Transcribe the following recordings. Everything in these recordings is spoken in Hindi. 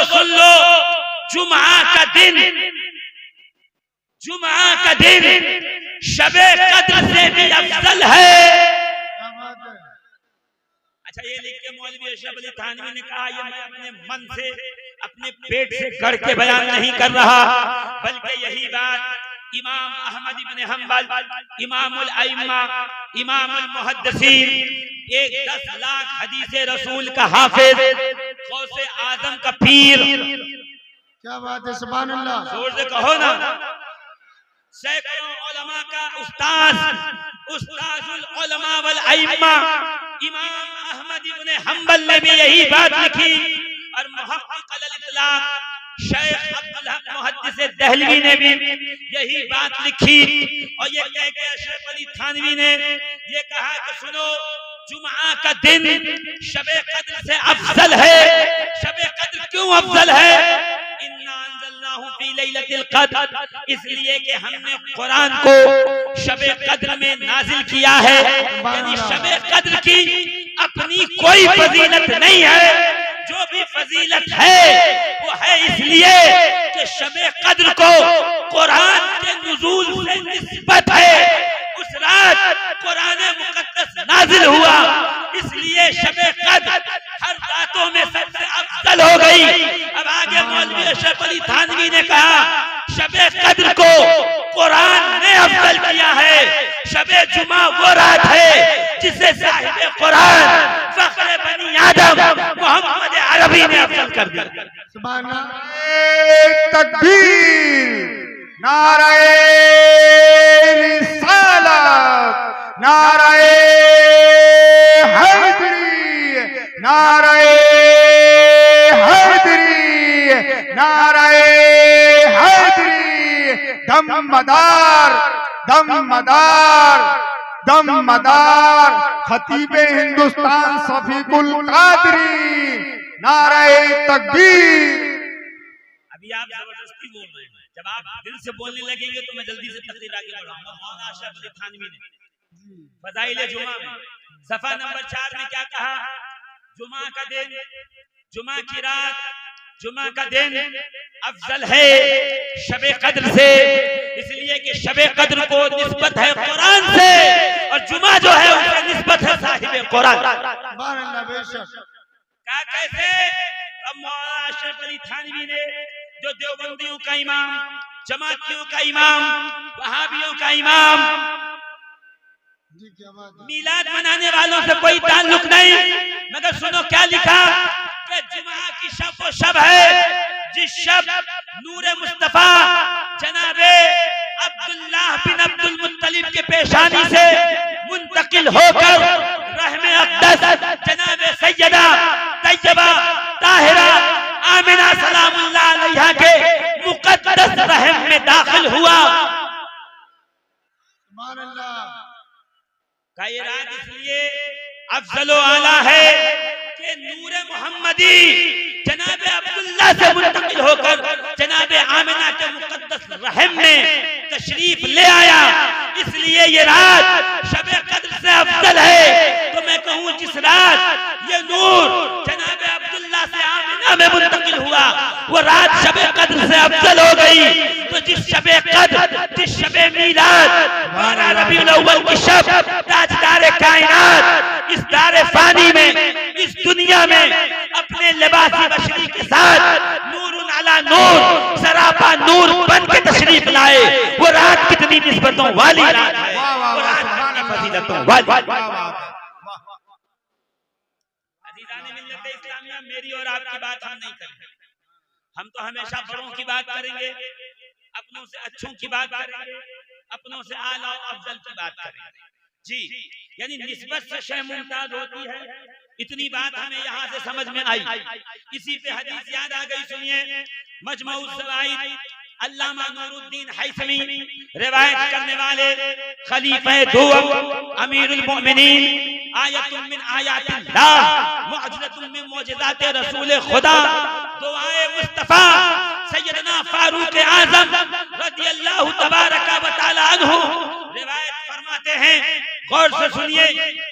सुन लो, जुमा का दिन शबे कद्र से भी अफजल है। अच्छा, ये लिख के मौलवी अशरफ अली थानवी ने कहा, ये मैं अपने मन से अपने पेट से गढ़ के बयान नहीं कर रहा, बल्कि यही बात इमाम अहमद इब्न हंबल, इमामुल अइम्मा, इमामुल मुहद्दिसीन, 10 लाख हदीसे रसूल का हाफिज, गौसे आजम का पीर, क्या बात है, सुभान अल्लाह, जोर से कहो ना, सैकड़ों उलमा का उस्ताजुल उलमा वल अइम्मा इमाम अहमद इब्न हंबल ने भी यही बात लिखी, और मुहक्किक अल इतलाक शेख अब्दुल हक मुहद्दिस दहलवी ने भी यही बात लिखी। और ये कह के अशरफ अली थानवी ने ये कहा कि सुनो, जुमा का दिन शबे कद्र से अफजल है। शबे कद्र क्यों अफजल है? इन्ना अंज़लनाहु फी लैलतिल क़द्र, इसलिए कि हमने कुरान को शबे कद्र में नाजिल किया है। यानी शबे कद्र की अपनी कोई फजीलत नहीं है, जो भी फजीलत है वो है इसलिए कि शबे कद्र को कुरान के नुज़ूल से निस्बत है। उस रात कुरान मुक़द्दस नाजिल हुआ, इसलिए शबे कद्र हर रातों में सबसे अफजल हो गई। अब आगे मौलवी अशरफ अली थानवी ने कहा, शबे कद्र को कुरान ने अफजल किया है। शबे जुमा वो रात है जिसे साहिब कुरान फख्र बनी आदम मोहम्मद अरबी ने अफजल कर दिया। सुभान अल्लाह, तकबीर, नाराए रिसालत, नाराए हैदरी, नाराए हैदरी, नाराए हैदरी, दमदार दमदार दमदार खतीबे हिंदुस्तान शफीकुल कादरी, नाराए तकबीर। अभी आप जबरदस्ती बोल रहे हैं, जब आप दिल से बोलने लगेंगे तो मैं जल्दी से तकरीर आगे बढ़ाऊंगा। मौलाना अशरफ अली थानवी ने फज़ाइल जुमा में सफा नंबर 4 में क्या कहा? जुमा का दिन, जुमा की रात, जुमा का दिन अफजल है शबे कद्र से, इसलिए कि शबे कद्र को निस्बत है कुरान से, और जुमा जो है उससे निस्बत है साहिब कुरान। सुभान अल्लाह, बेशक। क्या कैसे? अब मौलाना अशरफ अली थानवी ने, जो देवबंदियों का इमाम, जमातियों का इमाम, वहाबियों का इमाम, मीलाद मनाने वालों से कोई ताल्लुक नहीं, मगर सुनो क्या लिखा कि जुमा की शब वो शब है जिस शब नूरे मुस्तफा जनाबे अब्दुल्लाह बिन अब्दुल मुत्तलिब के पेशानी से मुंतकिल होकर रहमे अक़दस जनाबे सैयदा तैयबा ताहिरा आमिना सलामुल्लाह अलैहा के मुक़द्दस रहम में दाखिल हुआ। सुभान अल्लाह, का ये रात इसलिए अफजल व आला है कि नूरे मोहम्मदी जनाबे अब्दुल्लाह से मुंतकिल होकर जनाबे आमिना के मुक़द्दस रहम में तशरीफ ले आया, इसलिए ये रात शबे कद्र से अफजल है। तो मैं कहूँ जिस रात ये नूर जनाबे अब्दुल्लाह से आमिना में मुंतकिल हुआ, वो रात शबे कद्र से अफजल हो गई। तो जिस शबे कद्र, जिस शबे मीलाद 12 रबीउल अव्वल की शब ताजदारे कायनात इस दारे फानी में, इस दुनिया में अपने लिबासी बशरी के साथ नूरुन अला नूर, सरापा नूर बन के तशरीफ लाए, वो रात कितनी निस्बतों वाली रात है, वो रात कितनी फजीलतों वाली। अज़ीज़ाने मिल्लत इस्लामिया, मेरी और आपकी बात हम नहीं करेंगे, हम तो हमेशा बड़ों की बात करेंगे, अपनों से अच्छों की बात करेंगे, अपनों से आला और अफजल की बात करेंगे। जी, यानी निस्बत से शय मुमताज होती है, इतनी बात हमें यहाँ से समझ में आई। इसी पे हदीस याद आ गई, सुनिए। मजमऊज़ ज़वाइद अल्लामा नूरुद्दीन हैसमी रिवायत करने वाले खलीफा दुअम अमीरुल मोमिनीन, आयतुम मिन आयातिल्लाह मुअज्जज़तुम मिन मुअज्जिज़ाति रसूल खुदा, दुआए मुस्तफा सैयदना फारूक आज़म रज़ियल्लाहु तबारक व तआला अन्हु रिवायत फरमाते हैं, गौर से सुनिए।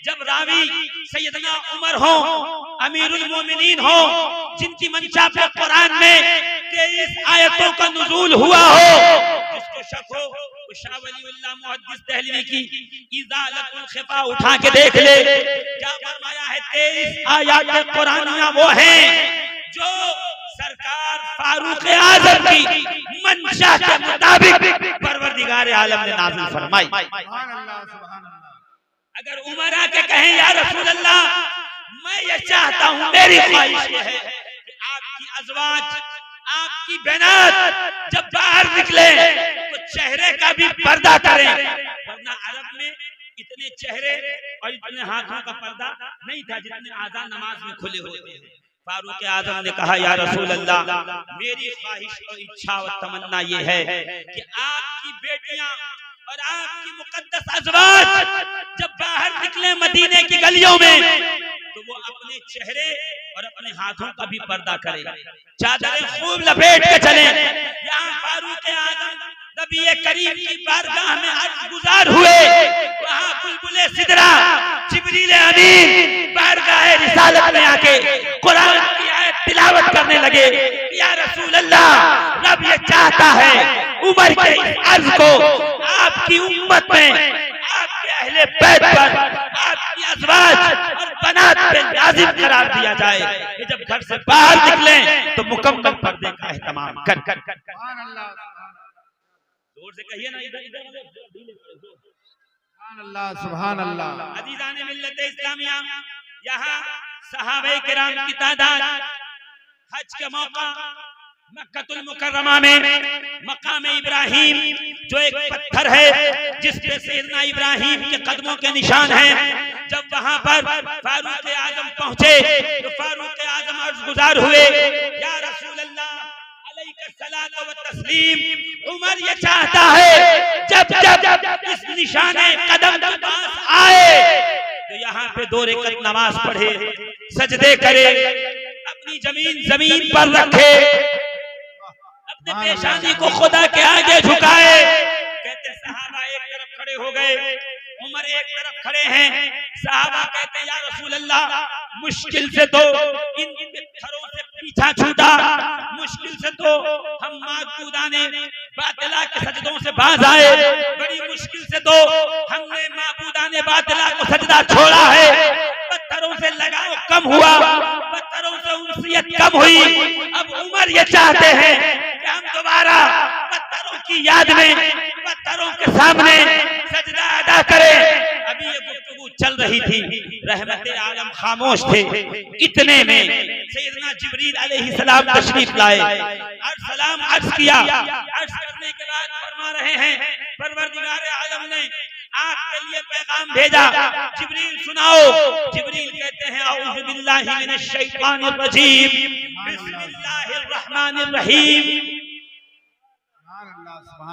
जब रावी सैयदना उमर हो, अमीरुल मोमिनीन हो, जिनकी मंशा पे कुरान में 23 आयतों का नुज़ूल हुआ हो, जिसको शक हो शाह वलीउल्लाह मुहद्दिस दहलवी की इज़ालतुल खिफा उठा के देख ले। क्या फरमाया है? 23 आयत कुरानिया वो हैं जो सरकार फारूक आज़म की मंशा के मुताबिक परवरदिगार आलम ने नाज़िल फरमाई। अगर उमर आके कहें या रसूल अल्लाह मैं ये चाहता हूं, मेरी ख्वाहिश ये है कि आपकी अज़वाज, आपकी बेनात जब बाहर निकले तो चेहरे का भी पर्दा करें, वरना अरब में इतने चेहरे और इतने हाथों का पर्दा नहीं था जितने आज़ान नमाज में खुले हुए थे। फारूक आज़म ने कहा या रसूल अल्लाह मेरी ख्वाहिश और इच्छा और तमन्ना ये है कि आपकी बेटियां और आपकी मुकद्दस अज़वाज जब बाहर निकले मदीने की गलियों में तो वो अपने चेहरे और अपने हाथों का भी पर्दा करें, चादरें खूब लपेट के चलें। यहाँ फारूक आज़म नबी करीम की बारगाह में अर्ज़ गुज़ार हुए, वहाँ बुलबुले सिदरा जिब्रील अमीन बारगाह रिसालत में आके कुरान की आयत तिलावत करने लगे। या रसूल अल्लाह रब ये चाहता है उमर के अर्ज को आपकी उम्मत में, आपके अहले बैत पर, आपकी अज़वाज और बनात पे लाजिम करार दिया जाए कि जब घर से बाहर निकले तो मुकम्मल पर्दे का एहतमाम कर। जोर से कहिए ना, सुभान अल्लाह। अज़ीज़ान मिल्लत इस्लामिया, यहाँ सहाबे किराम की तादाद हज के मौका मक्कतुल मुकर्रमा में मकाम इब्राहिम जो एक पत्थर है जिस पे सैयदना इब्राहिम के कदमों के निशान हैं, जब वहां पर फारूक आज़म पहुंचे तो फारूक आज़म अर्ज़ गुज़ार हुए या रसूल अल्लाह अलैका सलात व तस्लीम। उमर ये चाहता है जब इस निशाने कदम के पास आए तो यहाँ पे 2 रकात नमाज पढ़े, सजदे करे, अपनी जमीन पर रखे, अपने पेशानी को खुदा के आगे झुकाए। कहते सहाबा एक तरफ खड़े हो गए, उमर एक तरफ खड़े हैं। सहाबा कहते या रसूल अल्लाह मुश्किल से तो इन पत्थरों से पीछा छूटा, मुश्किल से तो हम माबूदाने बातिला के सजदों से बाज आए, बड़ी मुश्किल से तो हमने माबूदाने बातिला को सजदा छोड़ा है। पत्थरों से लगाव कम हुआ, पत्थरों से उनसियत कम हुई। अब उमर ये चाहते हैं कि हम दोबारा पत्थरों की याद में, पत्थरों के सामने सजदा अदा करें। अभी ये गुफ्तगू चल रही थी, रहमत आलम खामोश थे। इतने में सैयदना जिब्रील अलैहिस्सलाम तशरीफ लाए और सलाम अर्ज किया। अर्ज करने के बाद फरमा रहे हैं परवरदिगार आलम ने आपके लिए पैगाम भेजा, जिब्रील सुनाओ। जिब्रील कहते हैं औज़ु बिल्लाहि मिनश शैतानिर रजीम, बिस्मिल्लाहिर रहमानिर रहीम।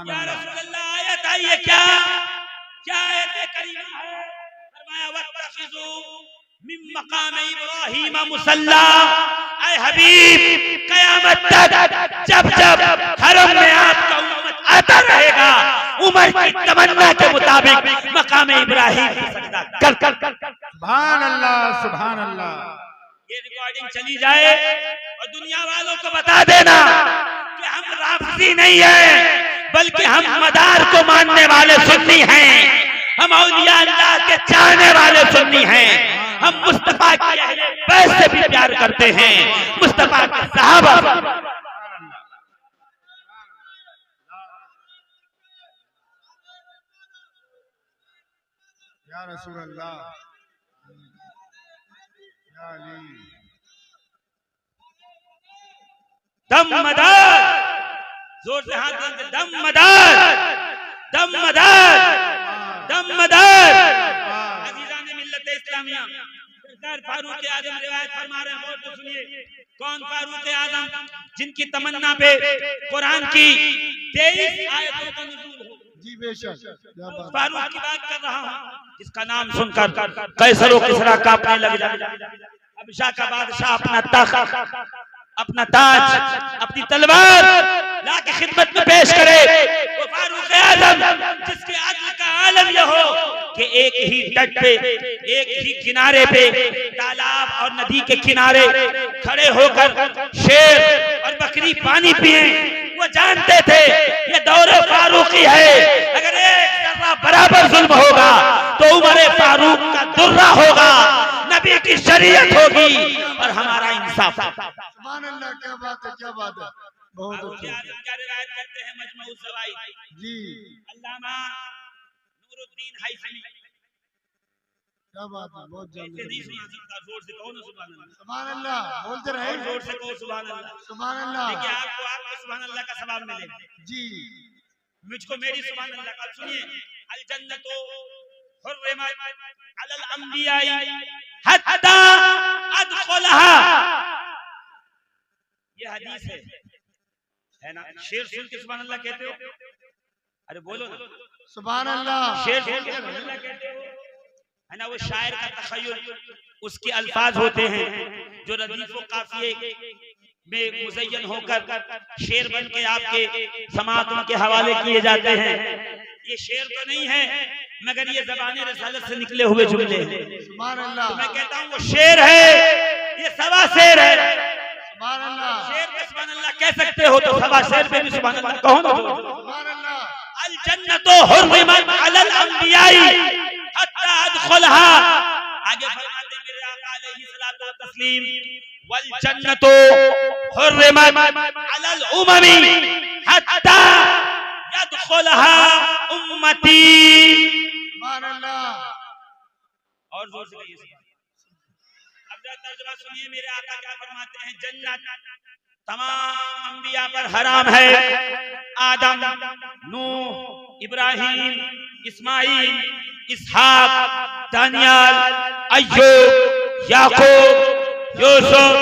या रसूल अल्लाह आयत आई है क्या आयत करीमा है? फरमाया वत्तखिज़ू मिन मकाम इब्राहीम मुसल्ला। ऐ हबीब क़यामत तक जब हरम में आपका उम्मत आता रहेगा, उमर की तमन्ना के मुताबिक मकाम इब्राहीम की सजदा कर। सुभान अल्लाह, सुभान अल्लाह। ये रिकॉर्डिंग चली जाए और दुनिया वालों को बता देना कि हम राफिज़ी नहीं है, बल्कि हम मदार को मानने वाले सुन्नी हैं, हम औलिया अल्लाह के चाहने वाले सुन्नी हैं, हम मुस्तफा के अहले बैत से भी प्यार करते हैं, मुस्तफा के सहाबा। या रसूल अल्लाह, या अली। दमदार, जोर से हाथ देंगे, दमदार, दमदार, दमदार। अज़ीज़ान मिल्लत इस्लामिया, सरकार फारूक आज़म रिवायत फरमा रहे हैं, गौर से सुनिए। कौन फारूक आज़म? जिनकी तमन्ना पे कुरान की 23 आयतों का नुज़ूल हो। जी बेशक, फारूक की बात कर रहा हूँ, जिसका नाम सुनकर कैसर व किसरा कांपने लग जाए। अभिशाह का बादशाह अपना तख्त, अपना ताज, अपनी तलवार ला के खिदमत में पेश करे। वो फारूक आज़म जिसके अदल का आलम यह हो कि एक ही तट पे, एक ही किनारे पे, तालाब और नदी के किनारे खड़े होकर शेर और बकरी पानी पिए। वो जानते थे ये दौरे फारूकी है, अगर एक जर्रा बराबर जुल्म होगा तो उमर फारूक का दुर्रा होगा, नबी की शरीयत होगी और हमारा इंसाफ। सुभान अल्लाह, क्या बात है, क्या बात है, बहुत अच्छा क्या रिवायत करते हैं मजमू ज़वाइद जी, अल्लामा नूरुद्दीन हैसमी। क्या बात है, बहुत जल्दी। नहीं सुना सकता, जोर से कहो ना सुभान अल्लाह। सुभान अल्लाह बोलते रहे, जोर से कहो सुभान अल्लाह। सुभान अल्लाह। देखिए आपको सुभान अल्लाह का सवाब मिलेगा जी, मुझको मेरी सुभान अल्लाह का। सुनिए, अल जन्नतो हुर्रिमत अलल अंबियाई हत्ता अदखुलहा, ये हदीस है ना। शेर सुन के सुभान अल्लाह कहते हो? अरे बोलो ना सुभान अल्लाह। शेर सुन के सुभान अल्लाह कहते हो, है ना। वो शायर का तखय्युल, उसके अल्फाज होते हैं जो रदीफ व काफिये में मुज़य्यन होकर शेर बन के आपके समातों के हवाले किए जाते हैं। ये शेर तो नहीं है मगर ये ज़बाने रसालत से निकले हुए जुमले हैं। सुभान अल्लाह। तो मैं कहता हूँ वो शेर है, ये सवा शेर है। सुभान अल्लाह। शेर पे सुभान अल्लाह कह सकते हो तो सवा शेर पे भी सुभान अल्लाह कहो ना। सुभान अल्लाह। अल जन्नतो हुर्रिमत अलल अंबियाई हत्ता अदखुलहा। आगे फरमाते हैं मेरे आका अलैहिस्सलातु व तस्लीम, वल जन्नतो हुर्रिमत अलल उममी हत्ता यदखुलहा उम्मती। सुभान अल्लाह। और जोर से कहिए। अब जरा तर्जुमा सुनिए, मेरे आका क्या फरमाते हैं, जन्नत तमाम अंबिया पर हराम है। आदम, नूह, इब्राहिम, इस्माइल, इसहाक, दानियाल, अय्यूब, याकूब, यूसुफ,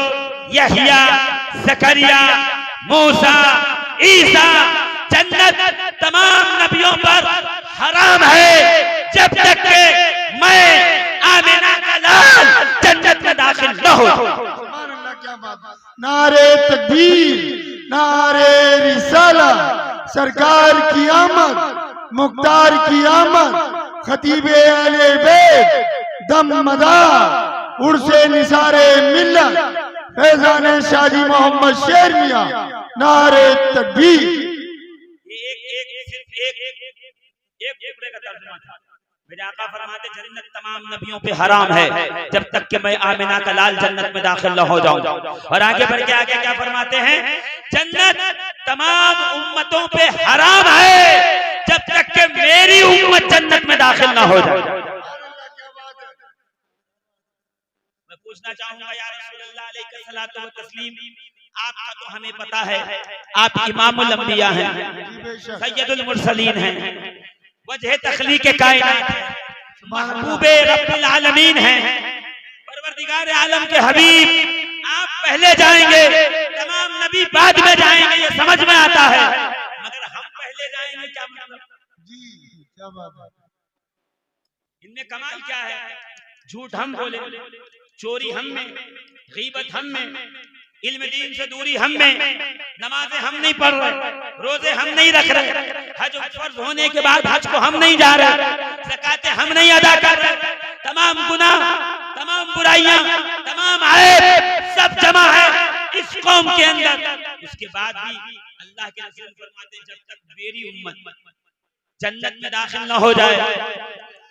यहिया, ज़करिया, मूसा, ईसा, जन्नत तमाम नबियों पर हराम है जब तक के मैं आमिना का लाल जन्नत में दाखिल न हो। सुभान अल्लाह, क्या बात है। नारे तकबीर, नारे रिसाला, सरकार की आमद, मुख्तार की आमद, खतीबे अहले बैत, दम मदार, उर्से निसारे मिल्लत, फैजान शादी मोहम्मद शेर मियां, नारे तकबीर। एक टुकड़े का तर्जुमा था। मेरे आका फरमाते जन्नत तमाम नबियों पे हराम है जब तक कि मैं आमिना का लाल जन्नत में दाखिल न हो जाऊं। और आगे बढ़ के आगे क्या फरमाते हैं, जन्नत तमाम उम्मतों पे हराम है जब तक कि मेरी उम्मत जन्नत में दाखिल न हो जाए। मैं पूछना चाहूंगा या रसूलल्लाह अलैहिस्सलातु व तस्लीम, आपका तो हमें पता है आप इमामुल अंबिया हैं, सैयदुल मुरसलीन हैं, वजह तखलीक कायनात है, महबूबे रब्बिल आलमीन हैं, परवरदिगार आलम के हबीब। आप पहले जाएंगे, तमाम नबी बाद में जाएंगे, ये समझ में आता है, मगर हम पहले जाएंगे क्या मतलब? जी, क्या बात है। इनमें कमाल क्या है, झूठ हम बोले, चोरी हम में, गीबत हम में, इल्म दीन से दूरी हम में, नमाजें हम नहीं पढ़ रहे, रोजे हम नहीं रख रहे, हज फर्ज होने के बाद हज को हम नहीं जा रहे, ज़कातें हम नहीं अदा कर रहे, तमाम गुनाह, तमाम बुराइयां, तमाम ऐब सब जमा है इस कौम के अंदर। उसके बाद भी अल्लाह के रसूल फरमाते हैं जब तक मेरी उम्मत जन्नत में दाखिल न हो जाए,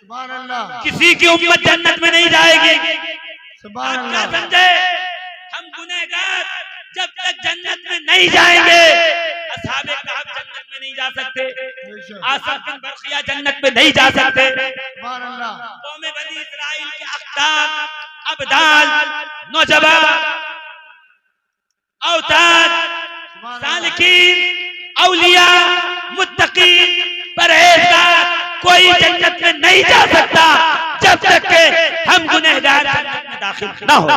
सुभान अल्लाह, किसी की उम्मत जन्नत में नहीं जाएगी। सुभान आप क्या अल्लाह। समझे, हम गुनहगार जब तक जन्नत में नहीं जाएंगे, असहाबे कहफ जन्नत में नहीं जा सकते, आसिफ बिन बरखिया जन्नत में नहीं जा सकते, सुभान अल्लाह। कौम बनी इस्राइल के अख्तार, अबदाल, नौजवान, औताद, सालिकीन, औलिया, मुत्तकीन, परहेजगार कोई जन्नत में नहीं जा सकता जब तक के हम गुनहगार जन्नत में दाखिल ना हो।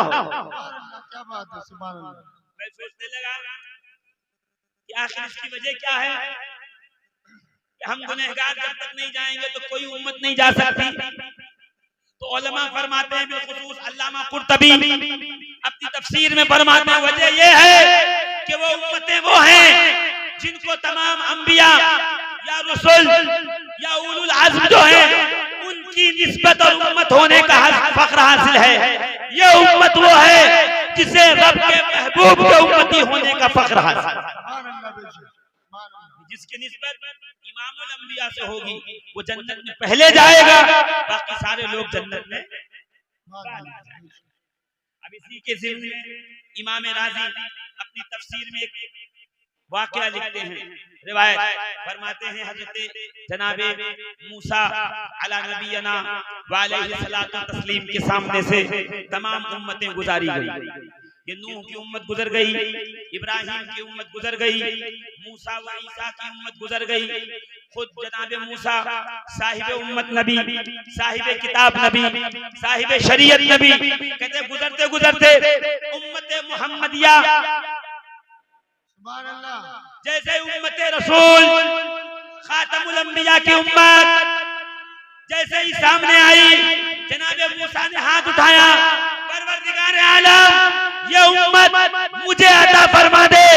क्या बात है, सुभान अल्लाह। मैं सोचने लगा कि आखिर इसकी वजह क्या है कि हम गुनहगार जब तक नहीं जाएंगे तो कोई उम्मत नहीं जा सकती। तो उलमा फरमाते हैं, बिलखुसूस अल्लामा कुर्तबी अपनी तफसीर में फरमाते हैं, वजह यह है कि वो उम्मतें वो हैं जिनको तमाम अंबिया या रसूल या उलुल अज़्म जो है उनकी निस्बत और उम्मत होने का फख्र हासिल है। ये उम्मत वो है जिसे रब के महबूब के उम्मती होने का फख्र हासिल, सुभान अल्लाह बेशक, सुभान अल्लाह। जिसकी निस्बत इमामुल अंबिया से होगी वो जन्नत में पहले जाएगा, बाकी सारे लोग जन्नत में। अब इसी के ज़िम्न में इमाम राज़ी अपनी तफसीर में एक वाक़या लिखते हैं, रिवायत फरमाते हैं हज़रत जनाबे मूसा अला नबीना व अलैहि सलातु व तस्लीम के सामने से तमाम उम्मतें गुजारी गई। ये नूह की उम्मत गुजर गई, इब्राहिम की उम्मत गुजर गई, मूसा व ईसा की उम्मत गुजर गई, खुद जनाबे मूसा साहिब उम्मत नबी, साहिब किताब नबी, साहिब शरीयत नबी, कहते गुजरते गुजरते उम्मत मुहम्मदिया सुभान अल्लाह। जैसे उम्मत रसूल खातमुल अंबिया की उम्मत जैसे ही सामने आई, जनाबे मूसा ने हाथ उठाया, परवरदिगार आलम ये उम्मत मुझे अता फरमा दे,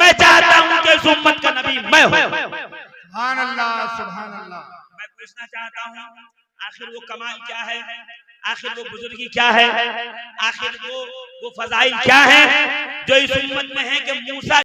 मैं चाहता हूं कि इस उम्मत का नबी मैं हूं। सुभान अल्लाह, सुभान अल्लाह। मैं पूछना चाहता हूं आखिर वो कमाल क्या है, आखिर वो बुजुर्गी क्या है, आखिर वो फजाइल क्या है जो इस उम्मत में है कि मूसा